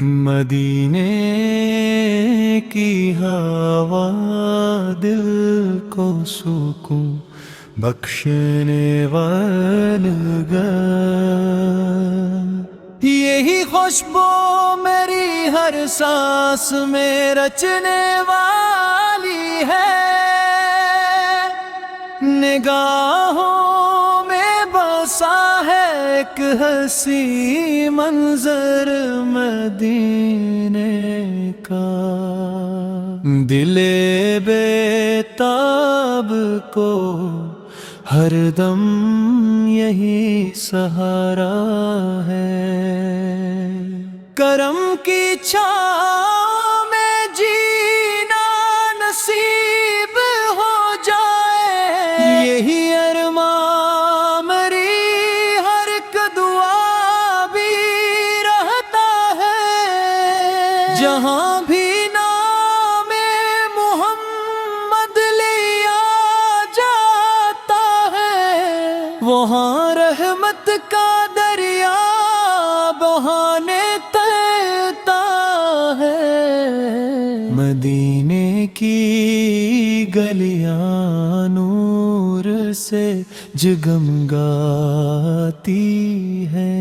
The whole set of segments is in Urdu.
مدینے کی ہوا دل کو سکون بخشنے والا، یہی خوشبو میری ہر سانس میں رچنے والی ہے، نگاہوں میں بسا ہے ایک حسی منظر مدینے کا، دل بے تاب کو ہر دم یہی سہارا ہے، کرم کی چھاؤں میں جینا نصیب ہو جائے، یہی ارمان میری ہر ایک دعا بھی رہتا ہے، جہاں بھی نام محمد لیا جاتا ہے، وہاں رحمت کا دریا بہانے تیرتا ہے، مدینے کی گلیاں نور سے جگمگاتی ہے،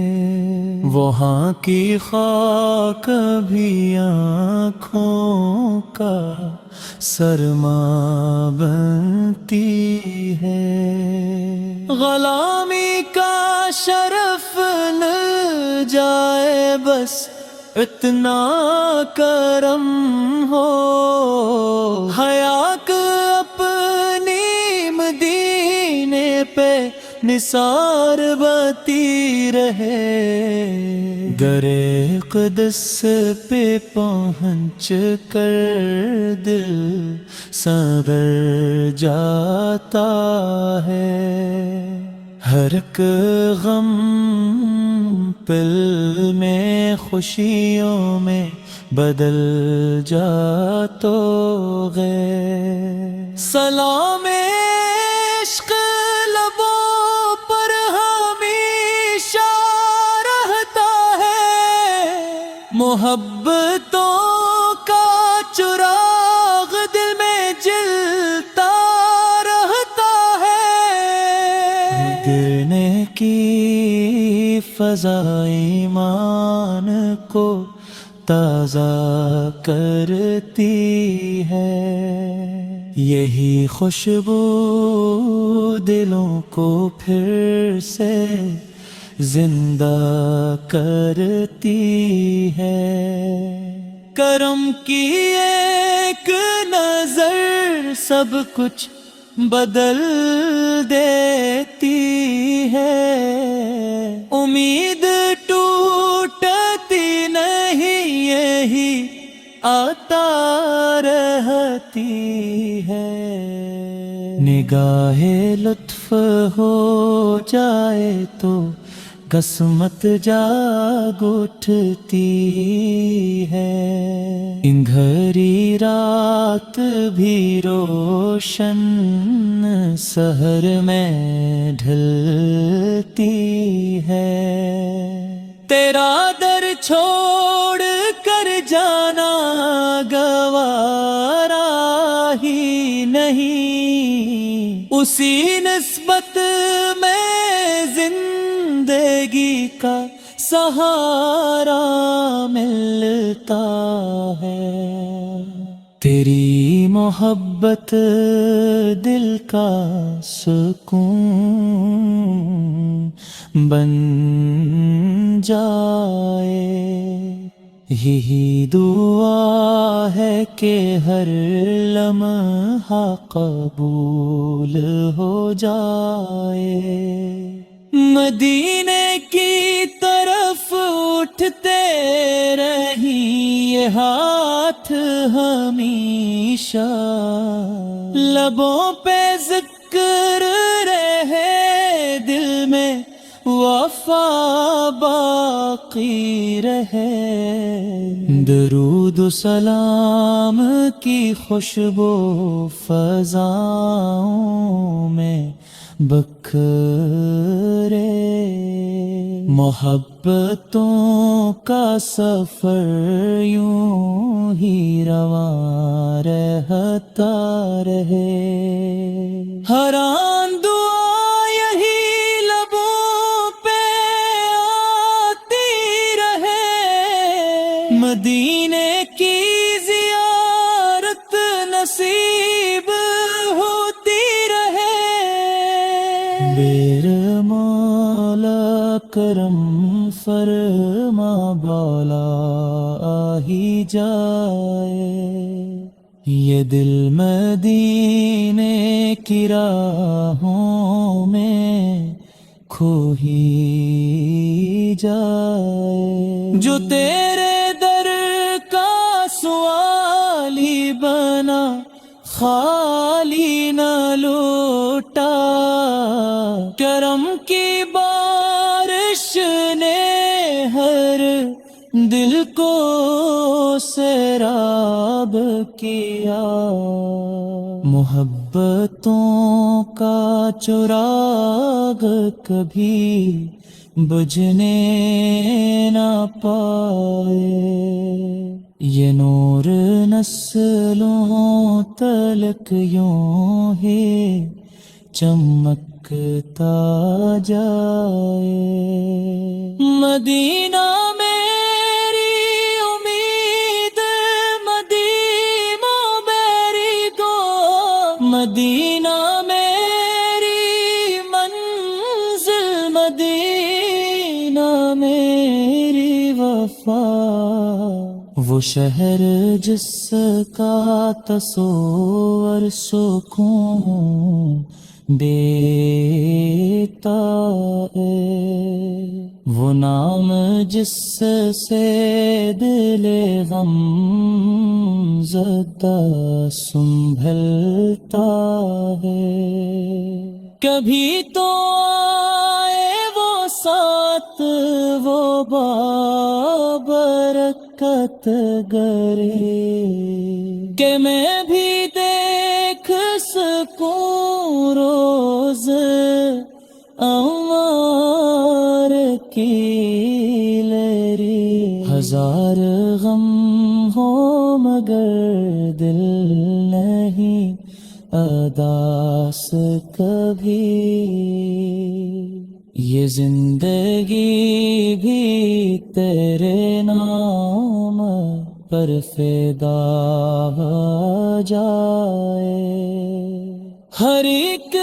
وہاں کی خاک بھی آنکھوں کا سرما بنتی ہے، غلامی کا شرف مل جائے بس اتنا کرم ہو، حیا اپنی مدینے پہ نثار بتی رہے، گرے قدس پہ پہنچ کر دل سنور جاتا ہے، ہر ایک غم پل میں خوشیوں میں بدل جاتو گے، سلام عشق لبوں پر ہمیشہ رہتا ہے، محبتوں کا چراغ دل میں جلتا رہتا ہے، گرنے کی فضا ایمان کو تازہ کرتی ہے، یہی خوشبو دلوں کو پھر سے زندہ کرتی ہے، کرم کی ایک نظر سب کچھ بدل دیتی ہے، امید ٹوٹتی نہیں یہی آتا رہتی ہے، نگاہ لطف ہو جائے تو قسمت جاگ اٹھتی ہے، اندھیری رات بھی روشن سحر میں ڈھلتی ہے، تیرا در چھوڑ کر جانا گوارا ہی نہیں، اسی نسبت میں زندگی کا سہارا ملتا ہے، تیری محبت دل کا سکون بن جائے، یہی دعا ہے کہ ہر لمحہ قبول ہو جائے، مدینے کی طرف اٹھتے رہیے ہاتھ ہمیشہ، لبوں پہ ذکر رہے دل میں وفا باقی رہے، درود و سلام کی خوشبو فضاؤں میں بکھرے، محبتوں کا سفر یوں ہی رواں رہتا رہے، ہر آن دعا یہی لبوں پہ آتی رہے، مدینے کی زیارت نصیب ہوتی رہے، بیر مولا کرم فرما بالا آ ہی جائے، یہ دل مدینے کی راہوں میں کھو ہی جائے، جو تیرے در کا سوالی بنا خالی نہ لوٹا، کرم کی بارش نے ہر دل کو سیراب کیا، محبتوں کا چراغ کبھی بجھنے نہ پائے، یہ نور نسلوں تلک یوں ہی چمکتا جائے، مدینہ میری امید مدینہ میری دو، مدینہ میری منزل، مدینہ میری وفا، وہ شہر جس کا تصور سکون دیتا ہے، وہ نام جس سے دل غم زدہ سنبھلتا ہے، کبھی تو آئے وہ ساتھ وہ بابرکت گرے، کہ میں بھی دیکھ سکوں روز انوار کی لری، ہزار غم ہو مگر دل نہیں اداس کبھی، یہ زندگی بھی تیرے نام پر فدا جائے، ہر ایک